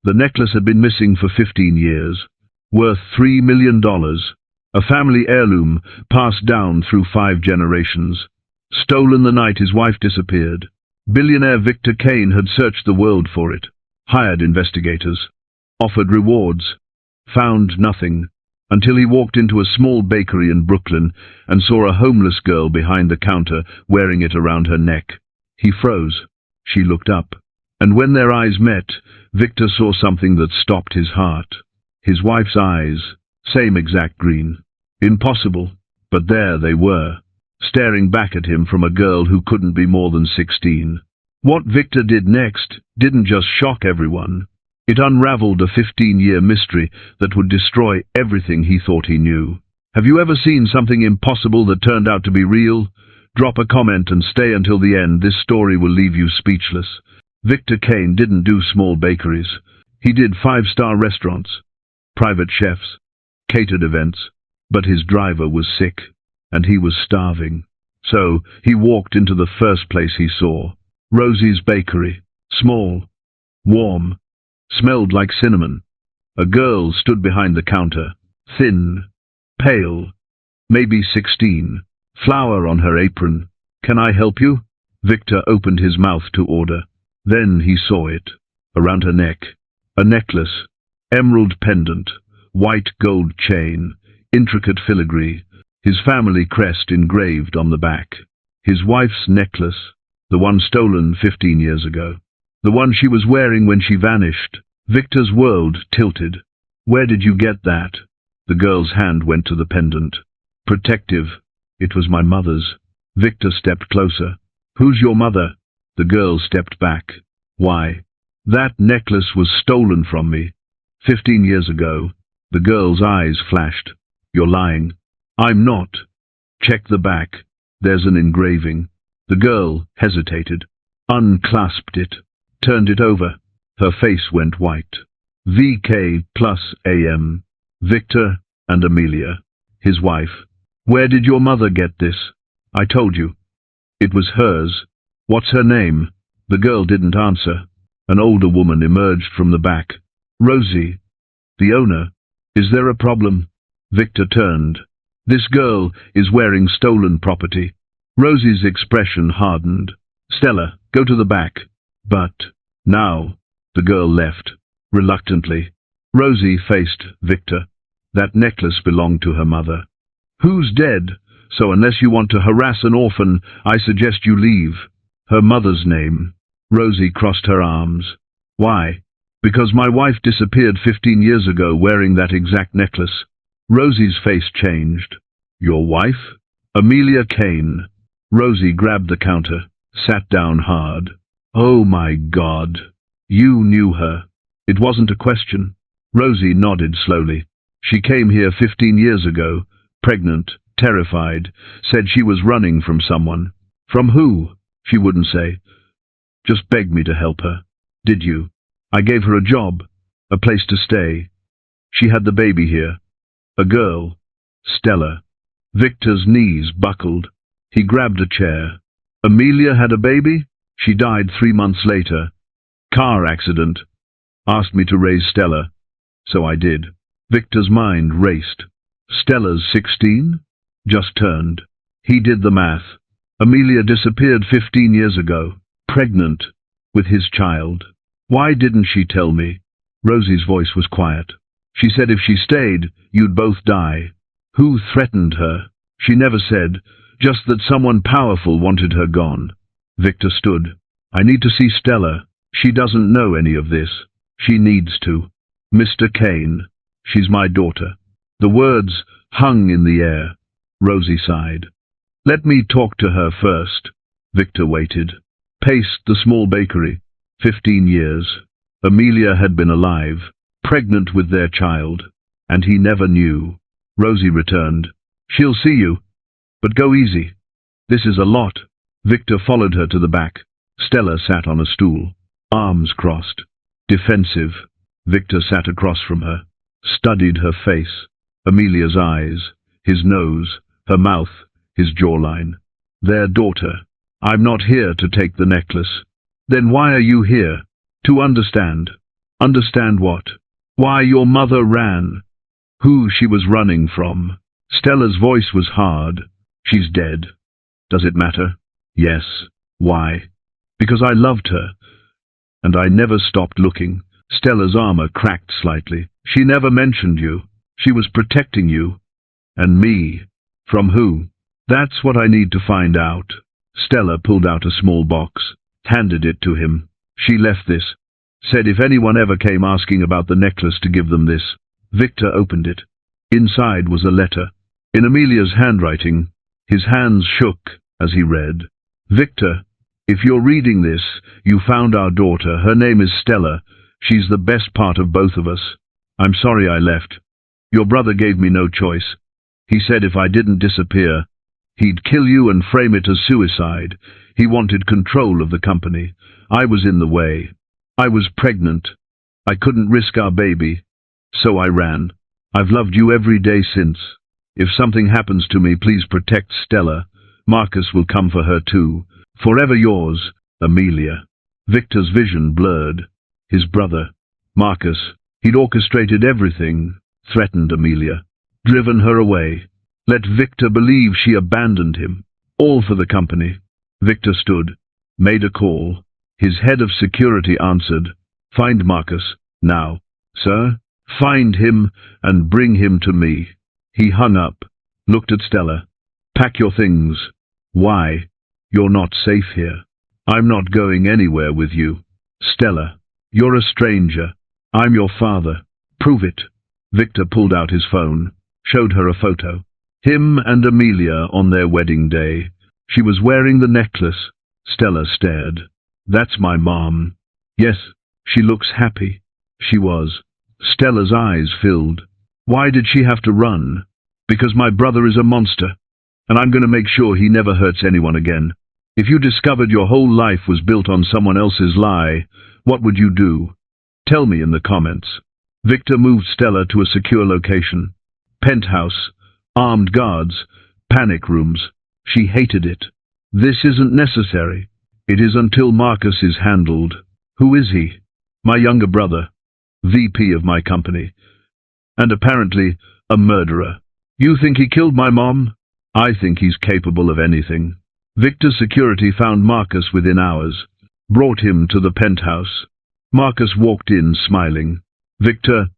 The necklace had been missing for 15 years, worth $3 million, a family heirloom passed down through 5 generations. Stolen the night his wife disappeared. Billionaire Victor Kane had searched the world for it, hired investigators, offered rewards, found nothing, until he walked into a small bakery in Brooklyn and saw a homeless girl behind the counter wearing it around her neck. He froze. She looked up, and when their eyes met, Victor saw something that stopped his heart. His wife's eyes, same exact green. Impossible, but there they were, staring back at him from a girl who couldn't be more than 16. What Victor did next didn't just shock everyone. It unraveled a 15-year mystery that would destroy everything he thought he knew. Have you ever seen something impossible that turned out to be real? Drop a comment and stay until the end. This story will leave you speechless. Victor Kane didn't do small bakeries. He did 5-star restaurants, private chefs, catered events, but his driver was sick, and he was starving. So he walked into the first place he saw, Rosie's Bakery. Small, warm, smelled like cinnamon. A girl stood behind the counter, thin, pale, maybe 16, flour on her apron. "Can I help you?" Victor opened his mouth to order. Then he saw it, around her neck, a necklace, emerald pendant, white gold chain, intricate filigree, his family crest engraved on the back. His wife's necklace, the one stolen 15 years ago. The one she was wearing when she vanished. Victor's world tilted. "Where did you get that?" The girl's hand went to the pendant. Protective. "It was my mother's." Victor stepped closer. "Who's your mother?" The girl stepped back. "Why? That necklace was stolen from me 15 years ago." The girl's eyes flashed. "You're lying." "I'm not." "Check the back. There's an engraving." The girl hesitated, unclasped it, turned it over. Her face went white. VK plus AM. Victor and Amelia, his wife. "Where did your mother get this?" "I told you. It was hers." "What's her name?" The girl didn't answer. An older woman emerged from the back. "Rosie, the owner. Is there a problem?" Victor turned. "This girl is wearing stolen property." Rosie's expression hardened. "Stella, go to the back." "But now." The girl left, reluctantly. Rosie faced Victor. That necklace belonged to her mother. "Who's dead? So unless you want to harass an orphan, I suggest you leave." "Her mother's name." Rosie crossed her arms. "Why?" "Because my wife disappeared 15 years ago wearing that exact necklace." Rosie's face changed. "Your wife?" "Amelia Kane." Rosie grabbed the counter, sat down hard. "Oh my God. You knew her." "It wasn't a question." Rosie nodded slowly. "She came here 15 years ago, pregnant, terrified, said she was running from someone." "From who?" "She wouldn't say. Just begged me to help her." "Did you?" "I gave her a job, a place to stay. She had the baby here. A girl. Stella." Victor's knees buckled. He grabbed a chair. "Amelia had a baby? She died 3 months later. Car accident. Asked me to raise Stella. So I did." Victor's mind raced. Stella's 16? Just turned. He did the math. Amelia disappeared 15 years ago, pregnant, with his child. "Why didn't she tell me?" Rosie's voice was quiet. "She said if she stayed, you'd both die." "Who threatened her?" "She never said, just that someone powerful wanted her gone." Victor stood. "I need to see Stella. She doesn't know any of this. She needs to. Mr. Kane, she's my daughter." The words hung in the air. Rosie sighed. "Let me talk to her first." Victor waited. Paced the small bakery. 15 years. Amelia had been alive, pregnant with their child, and he never knew. Rosie returned. "She'll see you, but go easy. This is a lot." Victor followed her to the back. Stella sat on a stool, arms crossed, defensive. Victor sat across from her, studied her face, Amelia's eyes, his nose, her mouth, his jawline. "Their daughter. I'm not here to take the necklace." "Then why are you here?" "To understand." Understand what? Why your mother ran. Who she was running from. Stella's voice was hard. She's dead. Does it matter? Yes. Why? Because I loved her. And I never stopped looking. Stella's armor cracked slightly. She never mentioned you. She was protecting you. And me. From who? That's what I need to find out. Stella pulled out a small box, handed it to him. She left this. Said if anyone ever came asking about the necklace to give them this. Victor opened it. Inside was a letter. In Amelia's handwriting. His hands shook as he read. Victor, if you're reading this, you found our daughter. Her name is Stella. She's the best part of both of us. I'm sorry I left. Your brother gave me no choice. He said if I didn't disappear, he'd kill you and frame it as suicide. He wanted control of the company. I was in the way. I was pregnant. I couldn't risk our baby. So I ran. I've loved you every day since. If something happens to me, please protect Stella. Marcus will come for her too. Forever yours, Amelia. Victor's vision blurred. His brother, Marcus, he'd orchestrated everything, threatened Amelia, driven her away, let Victor believe she abandoned him, all for the company. Victor stood, made a call. His head of security answered, "Find Marcus, now." "Sir?" "Find him and bring him to me." He hung up, looked at Stella. "Pack your things." "Why?" "You're not safe here." "I'm not going anywhere with you." "Stella, you're a stranger. I'm your father. Prove it." Victor pulled out his phone, showed her a photo. Him and Amelia on their wedding day. She was wearing the necklace. Stella stared. "That's my mom." "Yes, she looks happy." She was. Stella's eyes filled. "Why did she have to run?" "Because my brother is a monster, and I'm going to make sure he never hurts anyone again. If you discovered your whole life was built on someone else's lie, what would you do? Tell me in the comments." Victor moved Stella to a secure location. Penthouse, armed guards, panic rooms. She hated it. "This isn't necessary." "It is until Marcus is handled." "Who is he?" "My younger brother. VP of my company. And apparently a murderer." "You think he killed my mom?" "I think he's capable of anything." Victor's security found Marcus within hours, brought him to the penthouse. Marcus walked in smiling. "Victor,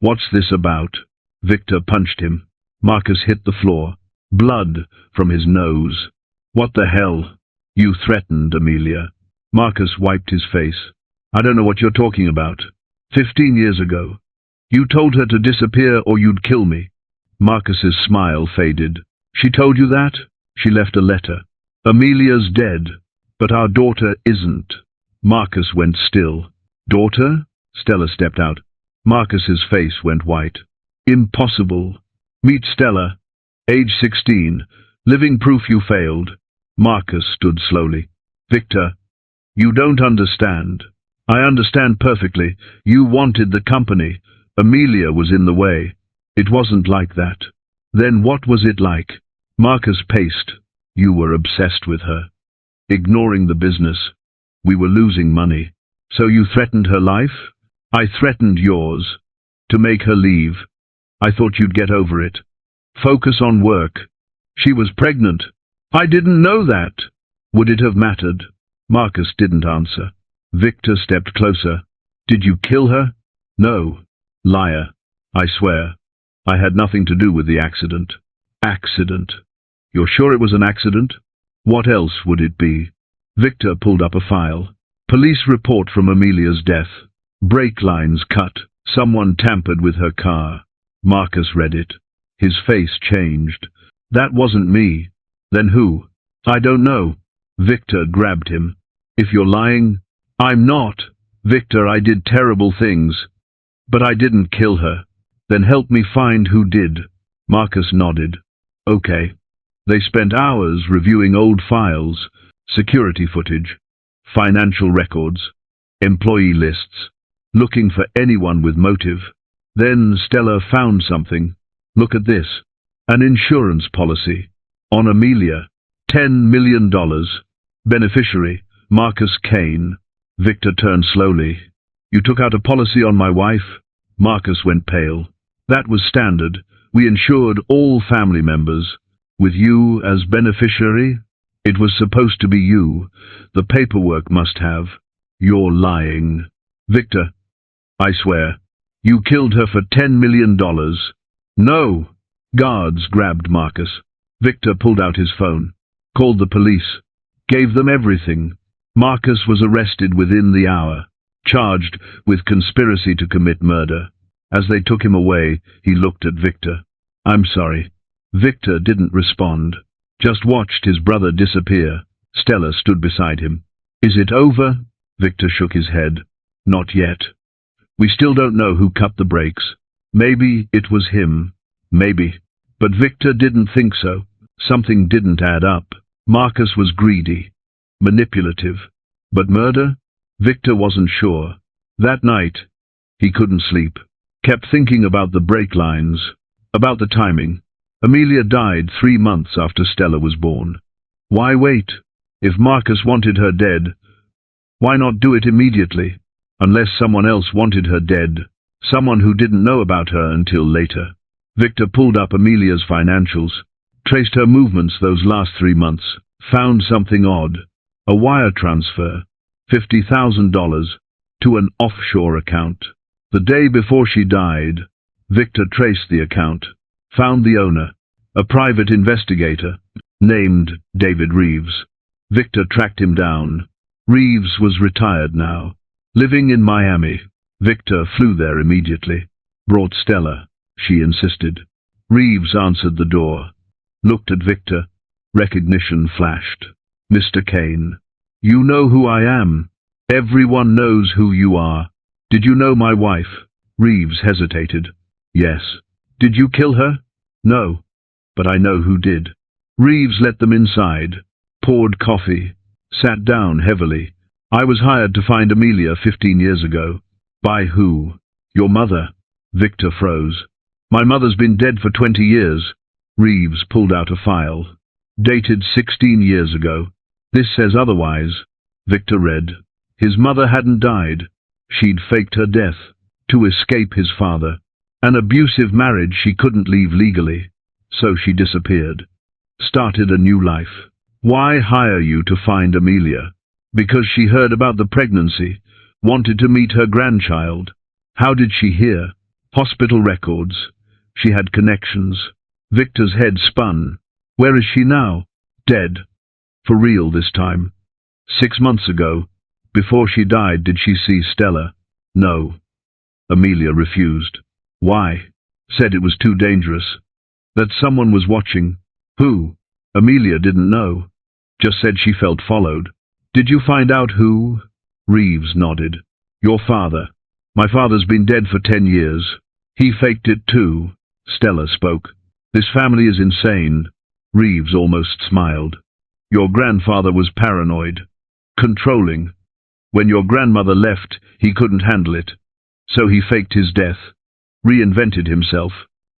what's this about?" Victor punched him. Marcus hit the floor, blood from his nose. "What the hell?" "You threatened Amelia." Marcus wiped his face. "I don't know what you're talking about. 15 years ago. You told her to disappear or you'd kill me." Marcus's smile faded. "She told you that?" "She left a letter. Amelia's dead, but our daughter isn't." Marcus went still. "Daughter?" Stella stepped out. Marcus's face went white. "Impossible. Meet Stella. Age 16. Living proof you failed." Marcus stood slowly. "Victor, you don't understand." "I understand perfectly. You wanted the company. Amelia was in the way." "It wasn't like that." "Then what was it like?" Marcus paced. "You were obsessed with her. Ignoring the business. We were losing money. So you threatened her life?" "I threatened yours. To make her leave. I thought you'd get over it. Focus on work." "She was pregnant." "I didn't know that." "Would it have mattered?" Marcus didn't answer. Victor stepped closer. "Did you kill her?" "No." "Liar. I swear. I had nothing to do with the accident." "Accident? You're sure it was an accident?" "What else would it be?" Victor pulled up a file. "Police report from Amelia's death. Brake lines cut. Someone tampered with her car." Marcus read it. His face changed. "That wasn't me." "Then who?" "I don't know." Victor grabbed him. "If you're lying..." "I'm not." "Victor, I did terrible things. But I didn't kill her." "Then help me find who did." Marcus nodded. "Okay." They spent hours reviewing old files, security footage, financial records, employee lists, looking for anyone with motive. Then Stella found something. "Look at this. An insurance policy. On Amelia. $10 million. Beneficiary, Marcus Kane." Victor turned slowly. You took out a policy on my wife? Marcus went pale. That was standard. We insured all family members. With you as beneficiary? It was supposed to be you. The paperwork must have. You're lying. Victor, I swear. You killed her for $10 million. No! Guards grabbed Marcus. Victor pulled out his phone. Called the police. Gave them everything. Marcus was arrested within the hour. Charged with conspiracy to commit murder. As they took him away, he looked at Victor. I'm sorry. Victor didn't respond. Just watched his brother disappear. Stella stood beside him. Is it over? Victor shook his head. Not yet. We still don't know who cut the brakes. Maybe it was him. Maybe. But Victor didn't think so. Something didn't add up. Marcus was greedy. Manipulative. But murder? Victor wasn't sure. That night, he couldn't sleep. Kept thinking about the brake lines. About the timing. Amelia died 3 months after Stella was born. Why wait? If Marcus wanted her dead, why not do it immediately? Unless someone else wanted her dead. Someone who didn't know about her until later. Victor pulled up Amelia's financials. Traced her movements those last 3 months. Found something odd. A wire transfer. $50,000 to an offshore account. The day before she died, Victor traced the account. Found the owner. A private investigator. Named David Reeves. Victor tracked him down. Reeves was retired now. Living in Miami. Victor flew there immediately. Brought Stella, she insisted. Reeves answered the door. Looked at Victor. Recognition flashed. Mr. Kane. You know who I am. Everyone knows who you are. Did you know my wife? Reeves hesitated. Yes. Did you kill her? No. But I know who did. Reeves let them inside. Poured coffee. Sat down heavily. I was hired to find Amelia 15 years ago. By who? Your mother. Victor froze. My mother's been dead for 20 years. Reeves pulled out a file. Dated 16 years ago. This says otherwise. Victor read. His mother hadn't died. She'd faked her death to escape his father. An abusive marriage she couldn't leave legally. So she disappeared. Started a new life. Why hire you to find Amelia? Because she heard about the pregnancy. Wanted to meet her grandchild. How did she hear? Hospital records. She had connections. Victor's head spun. Where is she now? Dead. For real this time. 6 months ago. Before she died, did she see Stella? No. Amelia refused. Why? Said it was too dangerous. That someone was watching. Who? Amelia didn't know. Just said she felt followed. Did you find out who? Reeves nodded. Your father. My father's been dead for 10 years. He faked it too. Stella spoke. This family is insane. Reeves almost smiled. Your grandfather was paranoid. Controlling. When your grandmother left, he couldn't handle it. So he faked his death. Reinvented himself.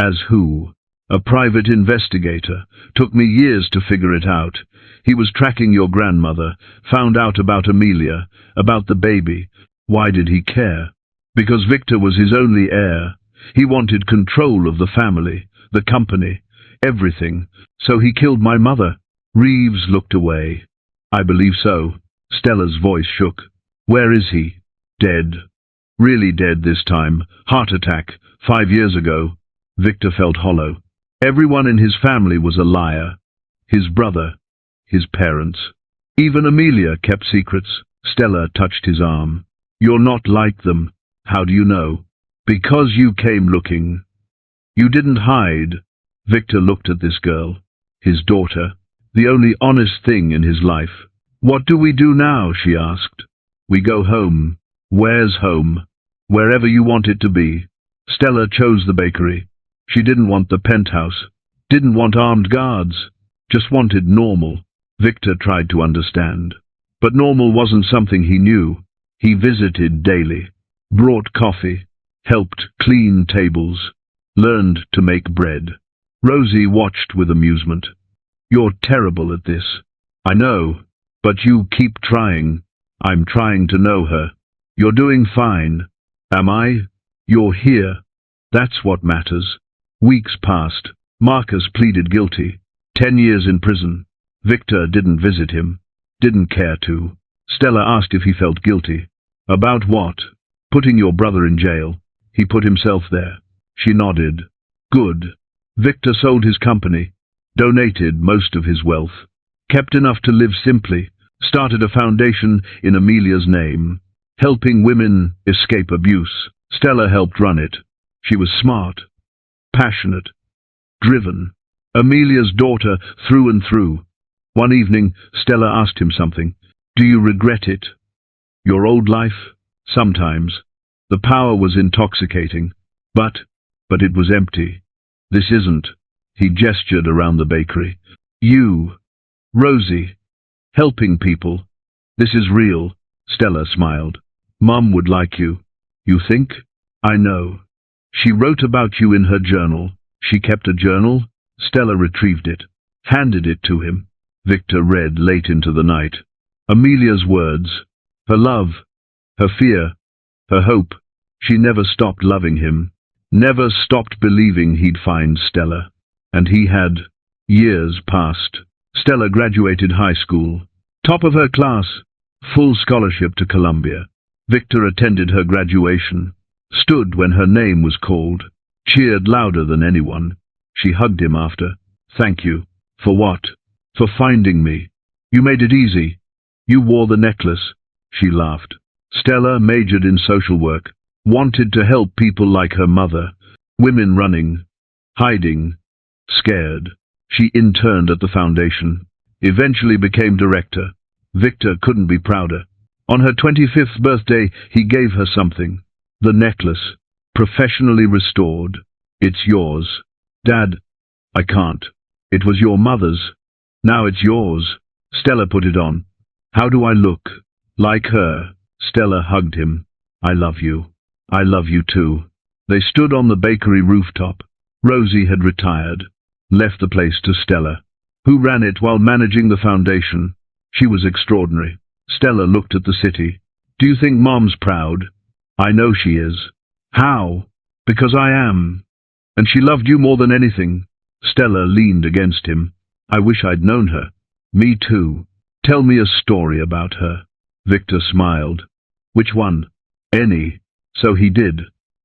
As who? A private investigator. Took me years to figure it out. He was tracking your grandmother. Found out about Amelia. About the baby. Why did he care? Because Victor was his only heir. He wanted control of the family, the company, everything. So he killed my mother. Reeves looked away. I believe so. Stella's voice shook. Where is he? Dead. Really dead this time. Heart attack. 5 years ago. Victor felt hollow. Everyone in his family was a liar. His brother. His parents. Even Amelia kept secrets. Stella touched his arm. You're not like them. How do you know? Because you came looking. You didn't hide. Victor looked at this girl. His daughter. The only honest thing in his life. What do we do now? She asked. We go home. Where's home? Wherever you want it to be. Stella chose the bakery. She didn't want the penthouse. Didn't want armed guards. Just wanted normal. Victor tried to understand. But normal wasn't something he knew. He visited daily. Brought coffee. Helped clean tables. Learned to make bread. Rosie watched with amusement. You're terrible at this. I know. But you keep trying. I'm trying to know her. You're doing fine. Am I? You're here. That's what matters. Weeks passed. Marcus pleaded guilty. 10 years in prison. Victor didn't visit him. Didn't care to. Stella asked if he felt guilty. About what? Putting your brother in jail. He put himself there. She nodded. Good. Victor sold his company. Donated most of his wealth. Kept enough to live simply. Started a foundation in Amelia's name. Helping women escape abuse. Stella helped run it. She was smart. Passionate. Driven. Amelia's daughter through and through. One evening, Stella asked him something. Do you regret it? Your old life? Sometimes. The power was intoxicating. But it was empty. This isn't. He gestured around the bakery. You. Rosie. Helping people. This is real. Stella smiled. Mum would like you. You think? I know. She wrote about you in her journal. She kept a journal? Stella retrieved it. Handed it to him. Victor read late into the night. Amelia's words. Her love. Her fear. Her hope. She never stopped loving him. Never stopped believing he'd find Stella. And he had. Years passed. Stella graduated high school. Top of her class. Full scholarship to Columbia. Victor attended her graduation. Stood when her name was called. Cheered louder than anyone. She hugged him after. Thank you. For what? For finding me. You made it easy. You wore the necklace. She laughed. Stella majored in social work. Wanted to help people like her mother. Women running. Hiding. Scared. She interned at the foundation. Eventually became director. Victor couldn't be prouder. On her 25th birthday, he gave her something. The necklace. Professionally restored. It's yours. Dad, I can't. It was your mother's. Now it's yours. Stella put it on. How do I look? Like her. Stella hugged him. I love you. I love you too. They stood on the bakery rooftop. Rosie had retired. Left the place to Stella, who ran it while managing the foundation. She was extraordinary. Stella looked at the city. Do you think Mom's proud? I know she is. How? Because I am. And she loved you more than anything. Stella leaned against him. I wish I'd known her. Me too. Tell me a story about her. Victor smiled. Which one? Any. So he did.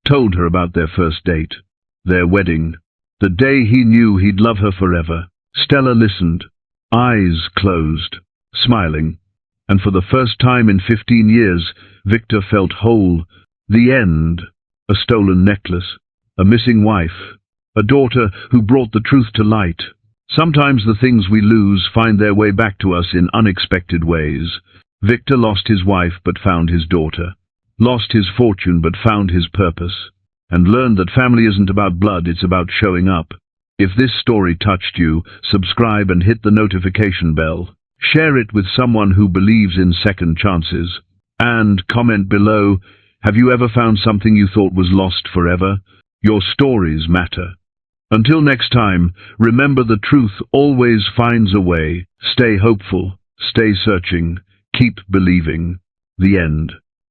Told her about their first date. Their wedding. The day he knew he'd love her forever. Stella listened. Eyes closed. Smiling. And for the first time in 15 years, Victor felt whole. The end. A stolen necklace. A missing wife. A daughter who brought the truth to light. Sometimes the things we lose find their way back to us in unexpected ways. Victor lost his wife but found his daughter. Lost his fortune but found his purpose. And learned that family isn't about blood, it's about showing up. If this story touched you, subscribe and hit the notification bell. Share it with someone who believes in second chances. And comment below, have you ever found something you thought was lost forever? Your stories matter. Until next time, remember the truth always finds a way. Stay hopeful, stay searching, keep believing. The end.